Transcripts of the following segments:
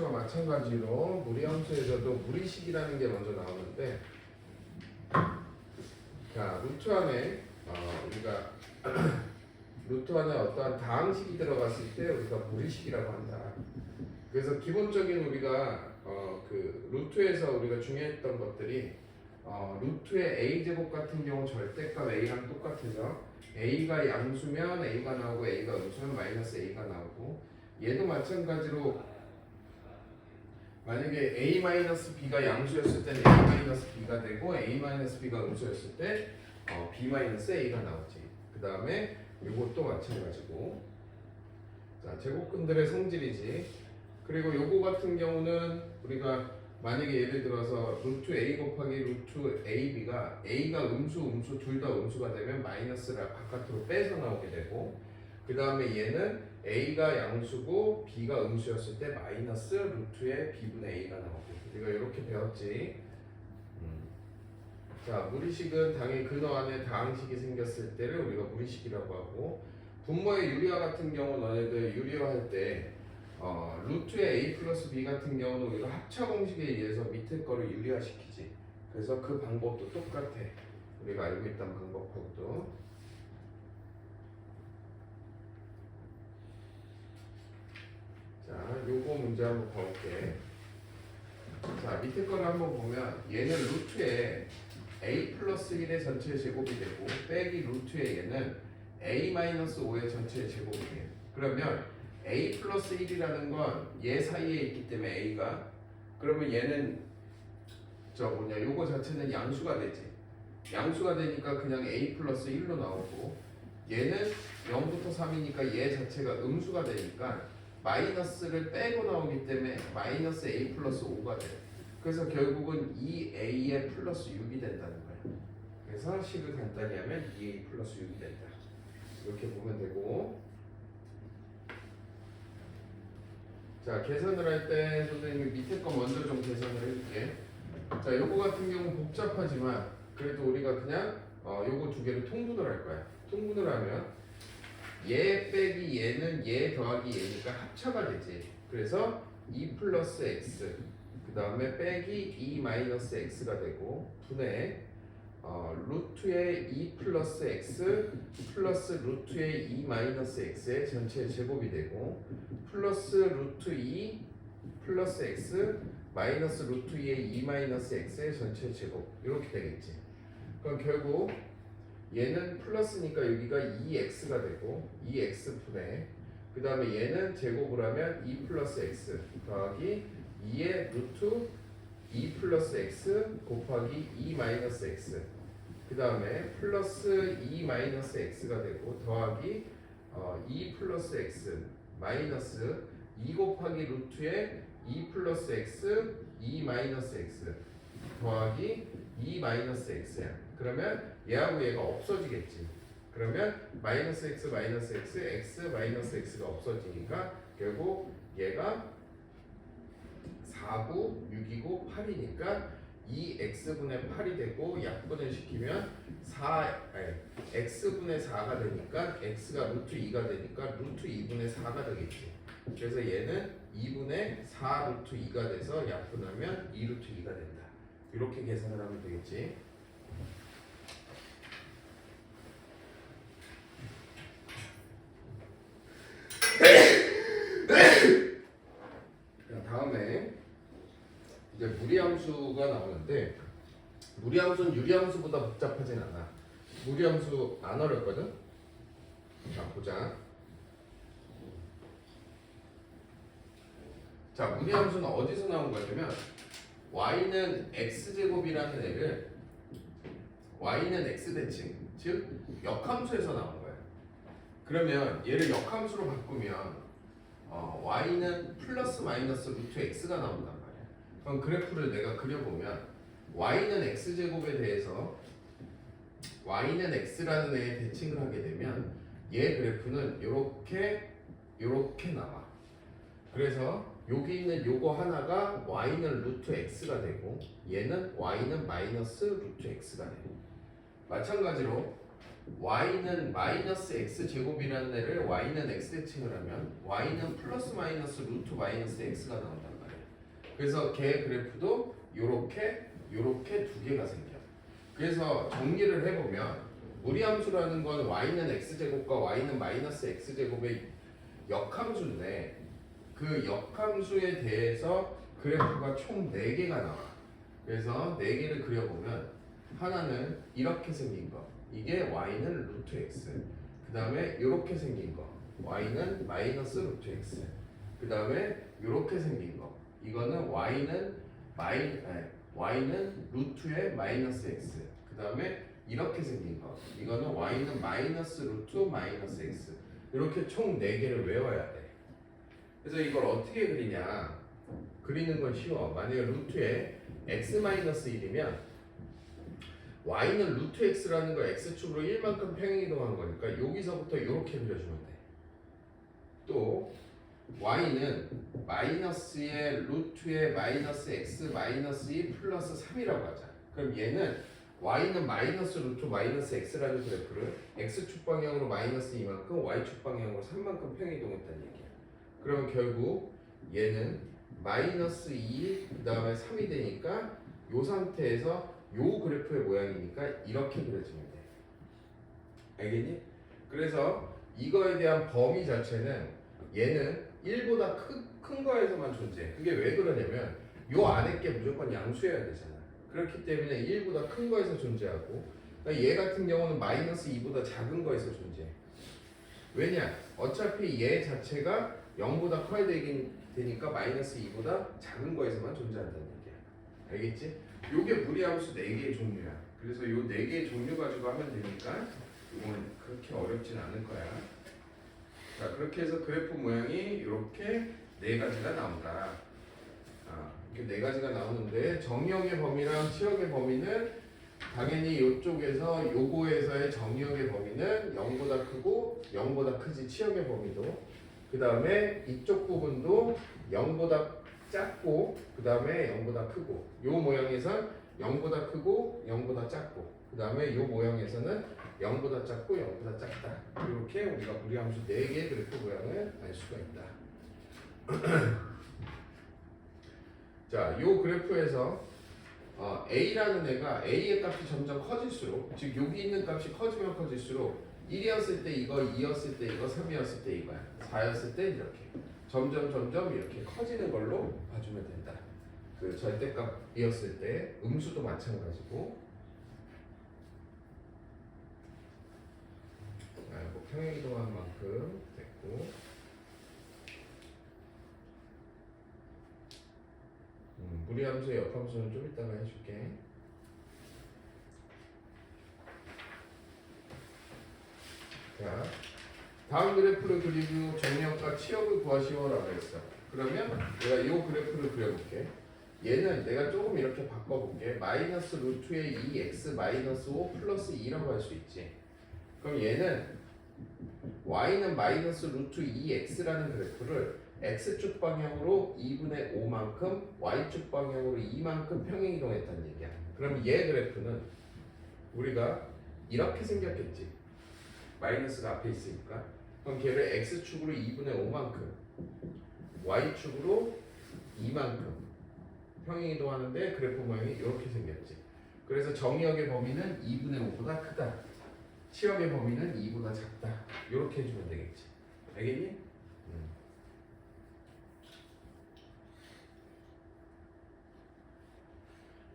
함수와 마찬가지로 무리 함수에서도 무리식이라는 게 먼저 나오는데, 자 루트 안에 우리가 루트 안에 어떠한 다항식이 들어갔을 때 우리가 무리식이라고 한다. 그래서 기본적인 우리가 그 루트에서 우리가 중요했던 것들이 루트의 a 제곱 같은 경우 절대값 a랑 똑같아서 a가 양수면 a가 나오고 a가 음수면 마이너스 a가 나오고, 얘도 마찬가지로 만약에 a-b가 양수였을 때는 a-b가 되고 a-b가 음수였을 때 b-a가 나오지. 그 다음에 이것도 마찬가지고, 자 제곱근들의 성질이지. 그리고 요거 같은 경우는 우리가 만약에 예를 들어서 루트 a 곱하기 루트 ab가 a가 음수 둘 다 음수가 되면 마이너스를 바깥으로 빼서 나오게 되고, 그 다음에 얘는 a가 양수고 b가 음수였을 때 마이너스 루트의 b분의 a가 나오고, 우리가 이렇게 배웠지. 자 무리식은 당연히 근어 안에 다항식이 생겼을 때를 우리가 무리식이라고 하고, 분모의 유리화 같은 경우 너네들 유리화할 때 루트의 a 플러스 b 같은 경우는 우리가 합차 공식에 의해서 밑에 거를 유리화시키지. 그래서 그 방법도 똑같아. 우리가 알고 있던 방법하고도. 자 요거 문제 한번 봐볼게. 자 밑에 거를 한번 보면 얘는 루트에 a 플러스 1의 전체 제곱이 되고 빼기 루트에 얘는 a-5의 전체 제곱이 돼. 그러면 a 플러스 1이라는 건 얘 사이에 있기 때문에 a가, 그러면 얘는 요거 자체는 양수가 되지. 양수가 되니까 그냥 a 플러스 1로 나오고, 얘는 0부터 3이니까 얘 자체가 음수가 되니까 마이너스를 빼고 나오기 때문에 마이너스 a 플러스 5가 돼. 그래서 결국은 2a에 플러스 6이 된다는 거야. 그래서 식을 간단히 하면 2a 플러스 6이 된다. 이렇게 보면 되고, 자 계산을 할 때 선생님이 밑에 거 먼저 좀 계산을 해줄게. 자 요거 같은 경우 복잡하지만 그래도 우리가 그냥 요거 두 개를 통분을 할 거야. 통분을 하면 얘 빼기 얘는 얘 더하기 얘니까 합차가 되지. 그래서 2 플러스 x 그 다음에 빼기 2 마이너스 x가 되고, 분의 루트의 2 플러스 x 플러스 루트의 2 마이너스 x의 전체 제곱이 되고, 플러스 루트 2 플러스 x 마이너스 루트 2의 2 마이너스 x의 전체 제곱, 이렇게 되겠지. 그럼 결국 얘는 플러스니까 여기가 2x가 되고 2x 분의, 그 다음에 얘는 제곱을 하면 2 플러스 x 더하기 2의 루트 2 플러스 x 곱하기 2 마이너스 x, 그 다음에 플러스 2 마이너스 x가 되고 더하기 2 플러스 x 마이너스 2 곱하기 루트에 2 플러스 x 2 마이너스 x 더하기 2 마이너스 x야. 그러면 얘하고 얘가 없어지겠지. 그러면 마이너스 x 마이너스 x x 마이너스 x가 없어지니까 결국 얘가 4구 6이고 8이니까 2x분의 8이 되고 약분을 시키면 x분의 4가 되니까 x가 루트 2가 되니까 루트 2분의 4가 되겠지. 그래서 얘는 2분의 4 루트 2가 돼서 약분하면 2 루트 2가 된다. 이렇게 계산을 하면 되겠지. 다음에 이제 무리함수가 나오는데, 무리함수는 유리함수보다 복잡하진 않아. 무리함수 안 어렵거든. 자 보자. 자 무리함수는 어디서 나온 거냐면 y는 x제곱이라는 애를 y는 x대칭, 즉 역함수에서 나온 거야. 그러면 얘를 역함수로 바꾸면 y는 플러스 마이너스 루트 x가 나온단 말이야. 그럼 그래프를 내가 그려보면 y는 x제곱에 대해서 y는 x라는 애에 대칭을 하게 되면 얘 그래프는 요렇게 나와. 그래서 여기 있는 요거 하나가 y는 루트 x가 되고 얘는 y는 마이너스 루트 x가 되고, 마찬가지로 y는 마이너스 x 제곱이라는 애를 y는 x 대칭을 하면 y는 플러스 마이너스 루트 마이너스 x가 나온단 말이야. 그래서 걔 그래프도 요렇게 두 개가 생겨. 그래서 정리를 해보면 무리함수라는 건 y는 x제곱과 y는 마이너스 x제곱의 역함수인데 그 역함수에 대해서 그래프가 총 4개가 나와. 그래서 4개를 그려보면 하나는 이렇게 생긴 거, 이게 y는 루트 x. 그 다음에 이렇게 생긴 거, y는 마이너스 루트 x. 그 다음에 이렇게 생긴 거, 이거는 y는 루트의 마이너스 x. 그 다음에 이렇게 생긴 거, 이거는 y는 마이너스 루트 마이너스 x. 이렇게 총 4개를 외워야 돼. 그래서 이걸 어떻게 그리냐? 그리는 건 쉬워. 만약에 루트에 x-1이면 y는 루트 x라는 걸 x축으로 1만큼 평행이동한 거니까 여기서부터 이렇게 그려주면 돼. 또 y는 마이너스의 루트의 마이너스 x 마이너스 2 플러스 3이라고 하자. 그럼 얘는 y는 마이너스 루트 마이너스 x라는 그래프를 x축 방향으로 마이너스 2만큼 y축 방향으로 3만큼 평행이동했다는 얘기야. 그러면 결국 얘는 마이너스 2 그 다음에 3이 되니까 이 상태에서 요 그래프의 모양이니까 이렇게 그려지면 돼. 알겠니? 그래서 이거에 대한 범위 자체는 얘는 1보다 큰 거에서만 존재해. 그게 왜 그러냐면 요 안에 게 무조건 양수여야 되잖아. 그렇기 때문에 1보다 큰 거에서 존재하고 그러니까 얘 같은 경우는 마이너스 2보다 작은 거에서 존재해. 왜냐? 어차피 얘 자체가 0보다 커야 되니까 마이너스 2보다 작은 거에서만 존재한다는 얘기야. 알겠지? 요게 무리함수 4개의 종류야. 그래서 요 4개의 종류 가지고 하면 되니까 이건 그렇게 어렵진 않을 거야. 자, 그렇게 해서 그래프 모양이 이렇게 4가지가 나온다. 이렇게 4가지가 나오는데 정의역의 범위랑 치역의 범위는 당연히 이쪽에서 요거에서의 정의역의 범위는 0보다 크고 0보다 크지 치역의 범위도. 그 다음에 이쪽 부분도 0보다 작고 그 다음에 0보다 크고 요 모양에선 0보다 크고 0보다 작고 그 다음에 요 모양에서는 0보다 작고 0보다 작다. 이렇게 우리가 무리함수 4개의 그래프 모양을 알 수가 있다. 자, 요 그래프에서 A라는 애가 A의 값이 점점 커질수록 즉 여기 있는 값이 커지면 커질수록 1이었을 때 이거, 2였을 때 이거, 3이었을 때 이거야. 4였을 때 이렇게 점점 이렇게 커지는 걸로 봐주면 된다. 그 절대값이었을 때 음수도 마찬가지고 뭐 평행이동한 만큼 됐고 무리함수의 역함수는 좀 이따가 해줄게. 자, 다음 그래프를 그리고 정역과 치역을 구하시오라고 했어. 그러면 내가 이 그래프를 그려볼게. 얘는 내가 조금 이렇게 바꿔볼게. 마이너스 루트의 2x 마이너스 5 플러스 2라고 할 수 있지. 그럼 얘는 y는 마이너스 루트 2x라는 그래프를 x축 방향으로 2분의 5만큼 y축 방향으로 2만큼 평행이동했다는 얘기야. 그럼 얘 그래프는 우리가 이렇게 생겼겠지. 마이너스가 앞에 있으니까. 그럼 걔를 x축으로 2분의 5만큼 y축으로 2만큼 평행이동하는데 그래프 모양이 이렇게 생겼지. 그래서 정의역의 범위는 2분의 5보다 크다. 치역의 범위는 2보다 작다. 이렇게 해주면 되겠지. 알겠니?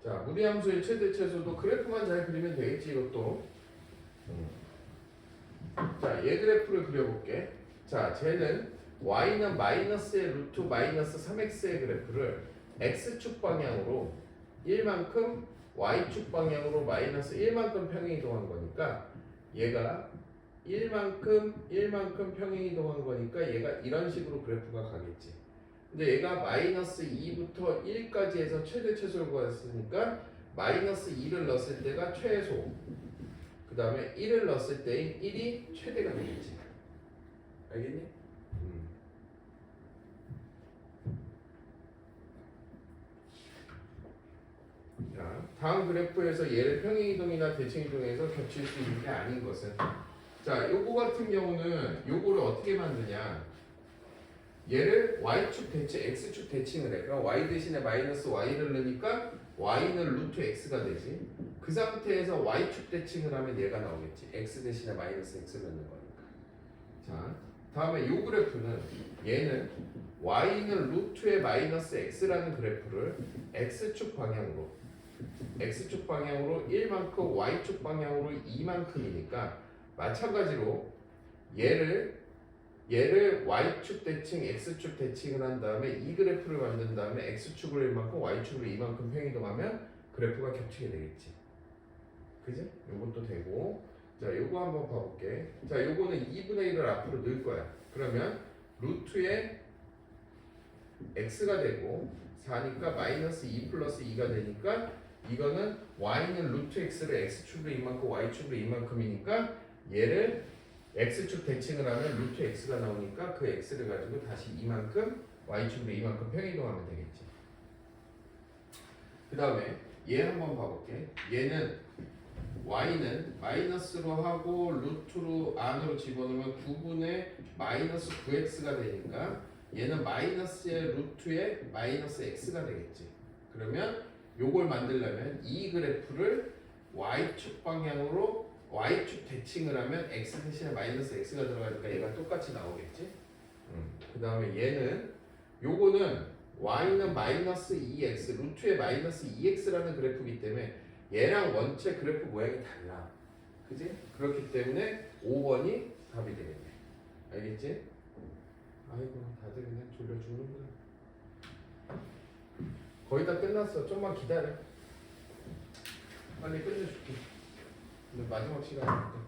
자, 무리함수의 최대 최소도 그래프만 잘 그리면 되겠지. 이것도. 자, 얘 그래프를 그려볼게. 자, 쟤는 y는 마이너스의 루트 마이너스 3x의 그래프를 x축 방향으로 1만큼 y축 방향으로 마이너스 1만큼 평행이동한 거니까 얘가 1만큼 평행이동한 거니까 얘가 이런 식으로 그래프가 가겠지. 근데 얘가 마이너스 2부터 1까지 해서 최대 최소를 구했으니까 마이너스 2를 넣었을 때가 최소, 그 다음에 1을 넣었을 때인 1이 최대가 되겠지. 알겠니? 자, 다음 그래프에서 얘를 평행이동이나 대칭이동해서 겹칠 수 있는 게 아닌 것은, 자, 요거 같은 경우는 요거를 어떻게 만드냐. 얘를 y축 대칭, x축 대칭을 해. 그럼 y 대신에 마이너스 y를 넣으니까 y는 루트 x가 되지. 그 상태에서 y축 대칭을 하면 얘가 나오겠지. x 대신에 마이너스 x를 넣는 거니까. 자, 다음에 요 그래프는 얘는 y는 루트의 마이너스 x라는 그래프를 x축 방향으로 1만큼 y축 방향으로 2만큼이니까 마찬가지로 얘를 y축 대칭, x축 대칭을 한 다음에 이 그래프를 만든 다음에 x축으로 1만큼, y축으로 2만큼 평이동하면 그래프가 겹치게 되겠지. 그지? 요것도 되고. 자, 요거 한번 봐볼게. 자, 요거는 2분의 1을 앞으로 넣을 거야. 그러면 루트에 x가 되고 4니까 마이너스 2 플러스 2가 되니까 이거는 y는 루트 x를 x축으로 이만큼 y축으로 이만큼이니까 얘를 x축 대칭을 하면 루트 x가 나오니까 그 x를 가지고 다시 이만큼 y축으로 이만큼 평이동하면 되겠지. 그 다음에 얘 한번 봐볼게. 얘는 y는 마이너스로 하고 루트로 안으로 집어넣으면 9분의 마이너스 9x가 되니까 얘는 마이너스의 루트에 마이너스 x가 되겠지. 그러면 요걸 만들려면 이 그래프를 y축 방향으로 y축 대칭을 하면 x 대신에 마이너스 x가 들어가니까 얘가 똑같이 나오겠지. 그 다음에 얘는 요거는 y는 마이너스 2x 루트에 마이너스 2x라는 그래프이기 때문에 얘랑 원체 그래프 모양이 달라. 그지? 그렇기 때문에 5번이 답이 되겠네. 알겠지? 아이고 다들 그냥 졸려 죽는구나. 거의 다 끝났어. 좀만 기다려. 빨리 끝내줄게. 근데 마지막 시간이니까.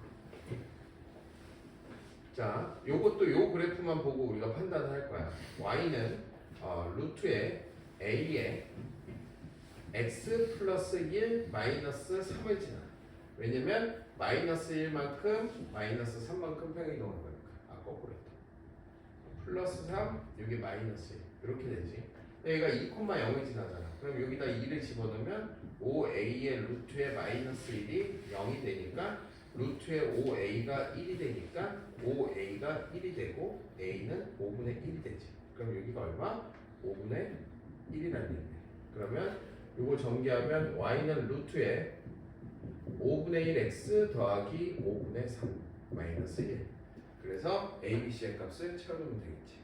자, 요것도 요 그래프만 보고 우리가 판단을 할 거야. y는 루트에 a에 x 플러스 1 마이너스 3을 지나. 왜냐면 마이너스 1만큼 마이너스 3만큼 평이동할 거니까. 거꾸로 했다. 플러스 3 여기 마이너스 1 이렇게 되지. 얘가 2,0이 지나잖아. 그럼 여기다 2를 집어넣으면 5a의 루트에 마이너스 1이 0이 되니까 루트에 5a가 1이 되니까 5a가 1이 되고 a는 5분의 1이 되지. 그럼 여기가 얼마? 5분의 1이라는 얘기네. 그러면 이거 전개하면 y는 루트에 5분의 1 x 더하기 5분의 3 마이너스 1. 그래서 a, b, c의 값을 채워주면 되겠지.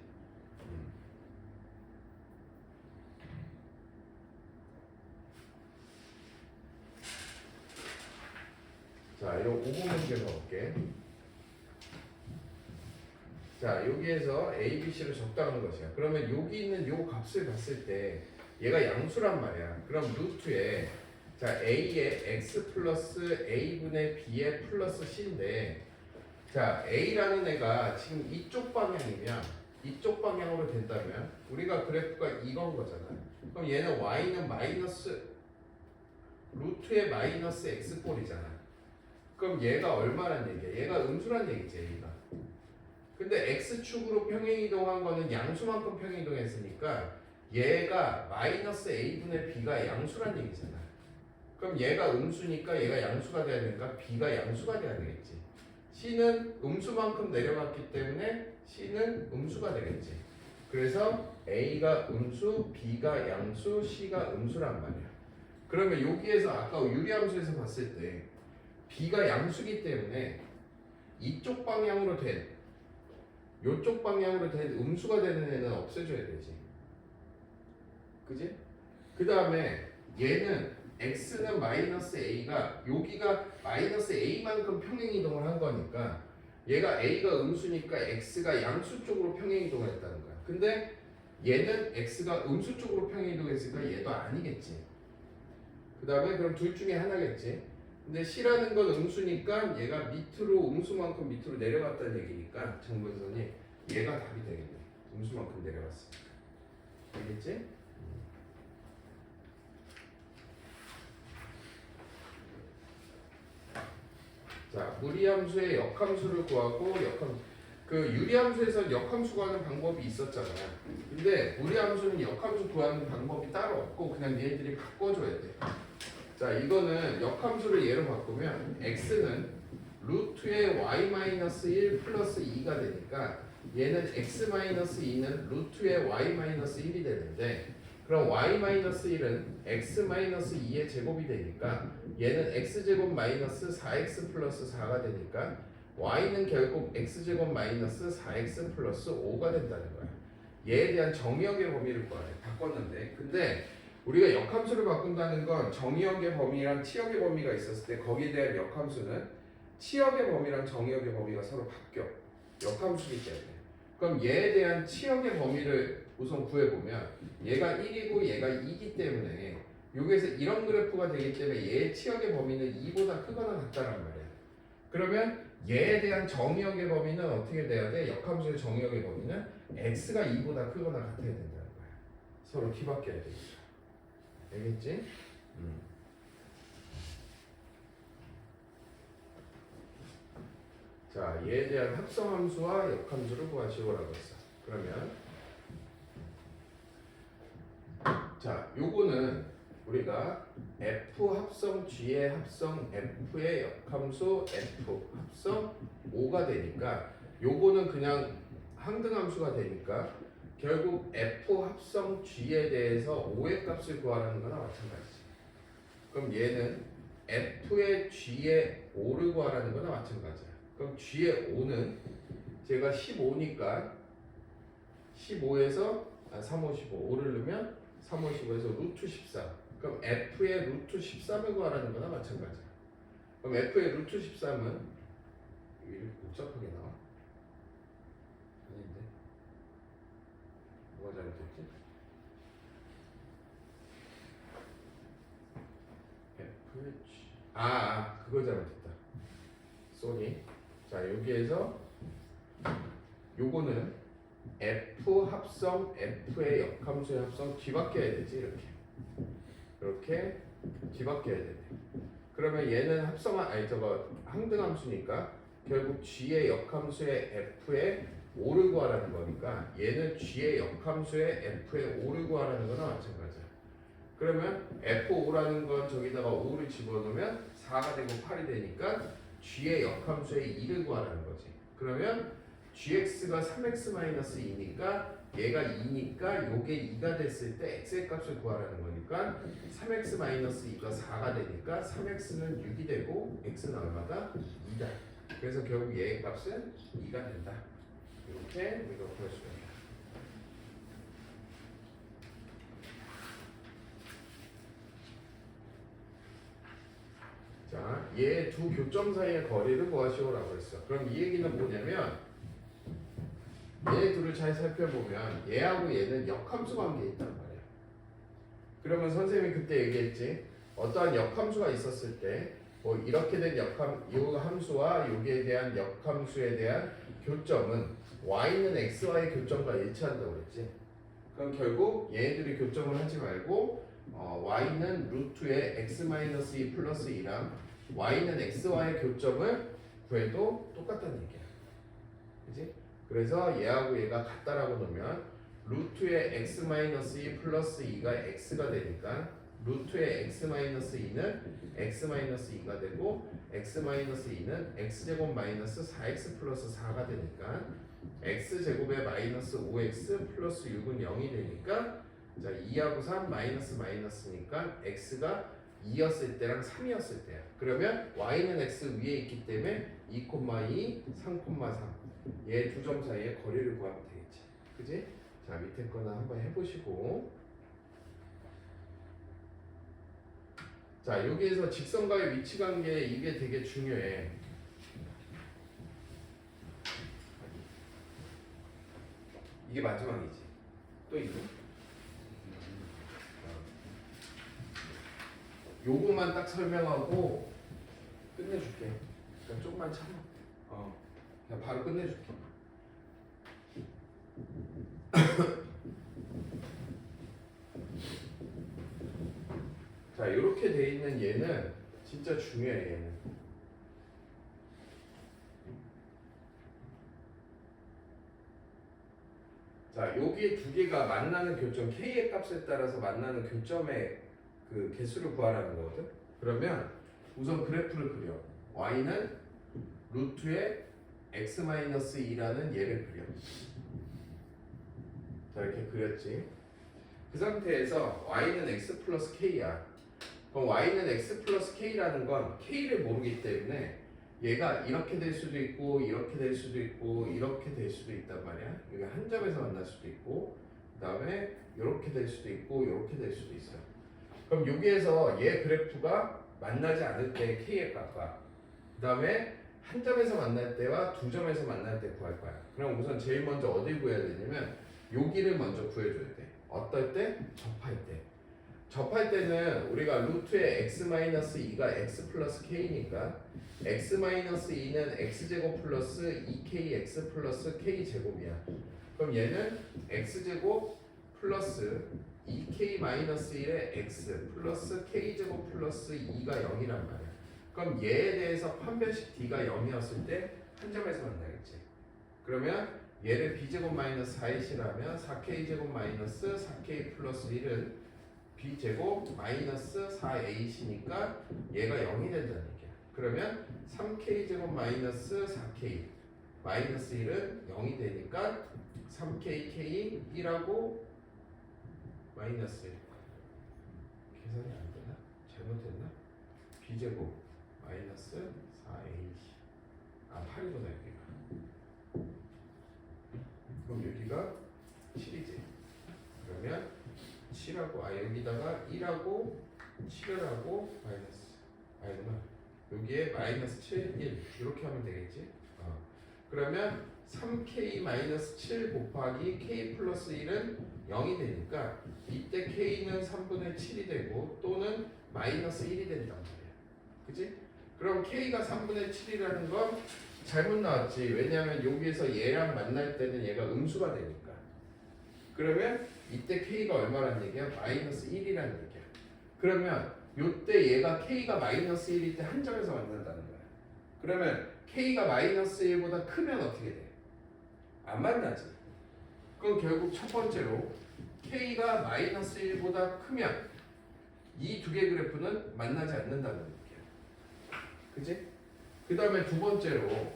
자, 이 5번 문제 넣을게. 자, 여기에서 a, b, c를 적당한 것이야. 그러면 여기 있는 요 값을 봤을 때 얘가 양수란 말이야. 그럼 루트에 자 a의 x 플러스 a분의 b의 플러스 c인데 자 a라는 애가 지금 이쪽 방향이면 이쪽 방향으로 된다면 우리가 그래프가 이건 거잖아. 그럼 얘는 y는 마이너스 루트의 마이너스 x꼴이잖아. 그럼 얘가 얼마란 얘기야? 얘가 음수란 얘기지 얘가. 근데 x축으로 평행이동한 거는 양수만큼 평행이동했으니까 얘가 마이너스 a분의 b가 양수란 얘기잖아. 그럼 얘가 음수니까 얘가 양수가 돼야 되니까 b가 양수가 돼야 되겠지. c는 음수만큼 내려갔기 때문에 c는 음수가 되겠지. 그래서 a가 음수, b가 양수, c가 음수란 말이야. 그러면 여기에서 아까 유리함수에서 봤을 때 b가 양수기 때문에 이쪽 방향으로 된 요쪽 방향으로 된 음수가 되는 애는 없애줘야 되지. 그지? 그 다음에 얘는 x는 마이너스 a가 여기가 마이너스 a만큼 평행이동을 한 거니까 얘가 a가 음수니까 x가 양수 쪽으로 평행이동을 했다는 거야. 근데 얘는 x가 음수 쪽으로 평행이동했으니까 얘도 아니겠지. 그 다음에 그럼 둘 중에 하나겠지. 근데 c라는 건 음수니까 얘가 밑으로 음수만큼 밑으로 내려갔다는 얘기니까 정근선이 얘가 답이 되겠네. 음수만큼 내려갔으니까. 알겠지? 자, 무리함수의 역함수를 구하고 그 유리함수에서 역함수 구하는 방법이 있었잖아요. 근데 무리함수는 역함수 구하는 방법이 따로 없고 그냥 얘들이 바꿔줘야 돼. 자, 이거는 역함수를 얘로 바꾸면 x는 루트의 y-1 플러스 2가 되니까 얘는 x-2는 루트의 y-1이 되는데 그럼 y-1은 x-2의 제곱이 되니까 얘는 x제곱 마이너스 4x 플러스 4가 되니까 y는 결국 x제곱 마이너스 4x 플러스 5가 된다는 거야. 얘에 대한 정의역의 범위를 구하래. 바꿨는데 근데 우리가 역함수를 바꾼다는 건 정의역의 범위랑 치역의 범위가 있었을 때 거기에 대한 역함수는 치역의 범위랑 정의역의 범위가 서로 바뀌어. 역함수이기 때문에. 그럼 얘에 대한 치역의 범위를 우선 구해보면 얘가 1이고 얘가 2이기 때문에 여기에서 이런 그래프가 되기 때문에 얘의 치역의 범위는 2보다 크거나 같다란 말이야. 그러면 얘에 대한 정의역의 범위는 어떻게 돼야 돼? 역함수의 정의역의 범위는 x가 2보다 크거나 같아야 된다는 거야. 서로 뒤바뀌어야 되니까. 알겠지? 자, 얘에 대한 합성함수와 역함수를 구하시오라고 했어. 그러면 자, 요거는 우리가 f 합성 g의 합성 f의 역함수 f 합성 5가 되니까 요거는 그냥 항등함수가 되니까 결국 f 합성 g에 대해서 5의 값을 구하라는 거나 마찬가지지. 그럼 얘는 f의 g의 5를 구하라는 거나 마찬가지야. 그럼 g의 5는 제가 15니까 15에서 355, 5를 넣으면 355에서 루트 13. 그럼 f의 루트 13을 구하라는 거나 마찬가지야. 그럼 f의 루트 13은 이렇게 복잡하게 나와? 아닌데? 뭐가 잘못됐지? 그거 잘못했다. 쏘니. 자, 여기에서 요거는 f 합성 f의 역함수의 합성 뒤바뀌어야 되지. 이렇게 뒤바뀌어야 되네. 그러면 얘는 항등함수니까 결국 g의 역함수의 f의 5를 구하라는 거니까 얘는 g의 역함수의 f의 5를 구하라는 거나 마찬가지야. 그러면 f5라는 건 저기다가 5를 집어넣으면 4가 되고 8이 되니까 g의 역함수의 2를 구하라는 거지. 그러면 gx가 3x-2니까 얘가 2니까 요게 2가 됐을 때 x의 값을 구하라는 거니까 3x-2가 4가 되니까 3x는 6이 되고 x는 얼마다? 2다. 그래서 결국 얘의 값은 2가 된다. 이렇게 우리가 구할 수가 있다. 자, 얘 두 교점 사이의 거리를 구하시오라고 했어. 그럼 이 얘기는 뭐냐면 얘 둘을 잘 살펴보면 얘하고 얘는 역함수 관계에 있단 말이야. 그러면 선생님이 그때 얘기했지. 어떠한 역함수가 있었을 때 뭐 이렇게 된 요 함수와 여기에 대한 역함수에 대한 교점은 y는 x와의 교점과 일치한다고 그랬지. 그럼 결국 얘네들이 교점을 하지 말고 y는 루트의 x-2 플러스 2랑 y는 x와의 교점을 구해도 똑같다는 얘기야. 그지? 그래서 얘하고 얘가 같다라고 놓으면 루트의 x-2 플러스 2가 x가 되니까 루트의 x-2는 x-2가 되고 x-2는 x제곱 마이너스 4x 플러스 4가 되니까 x제곱에 마이너스 5x 플러스 6은 0이 되니까 자 2하고 3 마이너스니까 x가 2였을 때랑 3이었을 때야. 그러면 y는 x 위에 있기 때문에 2, 2, 3, 3 얘 두 점 사이의 거리를 구하면 되겠지. 그지? 자 밑에 거나 한번 해보시고 자 여기에서 직선과의 위치 관계 이게 되게 중요해. 이게 마지막이지. 또 있고 요거만 딱 설명하고 끝내줄게. 그냥 조금만 참아. 그냥 바로 끝내줄게. 자, 이렇게 돼 있는 얘는 진짜 중요해. 얘는. 자, 여기 두 개가 만나는 교점 k의 값에 따라서 만나는 교점의 그 개수를 구하라는 거거든. 그러면 우선 그래프를 그려. y는 루트의 x-2라는 얘를 그려. 자, 이렇게 그렸지. 그 상태에서 y는 x 플러스 k야. 그럼 y는 x 플러스 k라는 건 k를 모르기 때문에 얘가 이렇게 될 수도 있고 이렇게 될 수도 있고 이렇게 될 수도 있단 말이야. 여기 한 점에서 만날 수도 있고 그 다음에 이렇게 될 수도 있고 이렇게 될 수도 있어요. 그럼 여기에서 얘 그래프가 만나지 않을 때 k의 값과 그 다음에 한 점에서 만날 때와 두 점에서 만날 때 구할 거야. 그럼 우선 제일 먼저 어딜 구해야 되냐면 여기를 먼저 구해줘야 돼. 어떨 때? 접할 때. 접할 때는 우리가 루트의 x-2가 x 플러스 k니까 x-2는 x제곱 플러스 2kx 플러스 k제곱이야. 그럼 얘는 x제곱 플러스 2k-1의 x 플러스 k제곱 플러스 2가 0이란 말이야. 그럼 얘에 대해서 판별식 d가 0이었을 때 한 점에서 만나겠지. 그러면 얘를 b제곱 마이너스 4이라면 4k제곱 마이너스 4k 플러스 1은 b제곱 마이너스 4a이니까 얘가 0이 된다는 얘기야. 그러면 3k제곱 마이너스 4k 마이너스 1은 0이 되니까 3kk 1하고 마이너스 1 계산이 안 되나? 잘못됐나? b제곱 마이너스 4ac 8이구나 여기가. 그럼 여기가 7이지. 그러면 7하고 여기다가 1하고 7을 하고 마이너스 아니구나. 여기에 마이너스 7, 1 이렇게 하면 되겠지. 그러면 3k 마이너스 7 곱하기 k 플러스 1은 0이 되니까 이때 k는 3분의 7이 되고 또는 마이너스 1이 된단 말이야. 그치? 그럼 k가 3분의 7이라는 건 잘못 나왔지. 왜냐하면 여기에서 얘랑 만날 때는 얘가 음수가 되니까. 그러면 이때 k가 얼마란 얘기야? 마이너스 1이라는 얘기야. 그러면 요때 얘가 k가 마이너스 1일 때 한 점에서 만난다는 거야. 그러면 k가 마이너스 1보다 크면 어떻게 돼? 안 만나지. 그럼 결국 첫 번째로 k가 마이너스 1보다 크면 이 두 개 그래프는 만나지 않는다는 얘기야. 그치? 그 다음에 두 번째로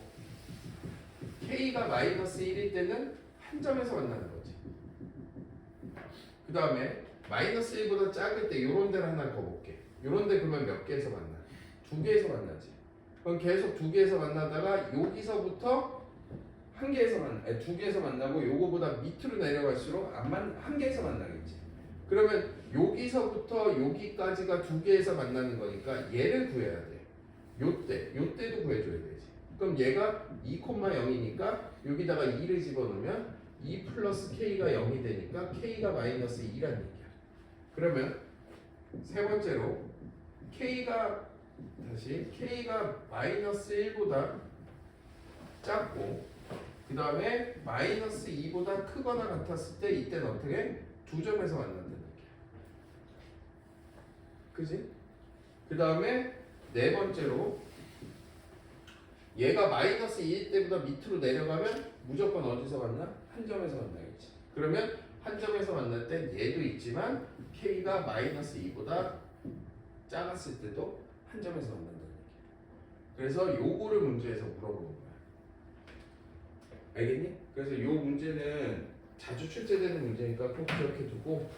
k가 마이너스 1일 때는 한 점에서 만나는 거지. 그 다음에 마이너스 1보다 작을 때 요런 데를 하나 더 볼게. 요런 데 그러면 몇 개에서 만나? 두 개에서 만나지. 그럼 계속 두 개에서 만나다가 여기서부터 한 개에서 만나, 두 개에서 만나고 요거보다 밑으로 내려갈수록 한 개에서 만나겠지. 그러면 여기서부터 여기까지가 두 개에서 만나는 거니까 얘를 구해야 돼. 요때도 구해줘야 되지. 그럼 얘가 2,0이니까 여기다가 2를 집어넣으면 2 플러스 k가 0이 되니까 k가 마이너스 2란 얘기야. 그러면 세 번째로 k가 마이너스 1보다 작고 그 다음에 마이너스 2보다 크거나 같았을 때 이때는 어떻게? 두 점에서 만난다는 얘기야. 그지? 그 다음에 네 번째로 얘가 마이너스 2일 때보다 밑으로 내려가면 무조건 어디서 만나? 한 점에서 만나겠지. 그러면 한 점에서 만날 땐 얘도 있지만 k가 마이너스 2보다 작았을 때도 한 점에서 만난다는 얘기야. 그래서 요거를 문제에서 물어보는 거야. 알겠니? 그래서 요 문제는 자주 출제되는 문제니까 꼭 기억해 두고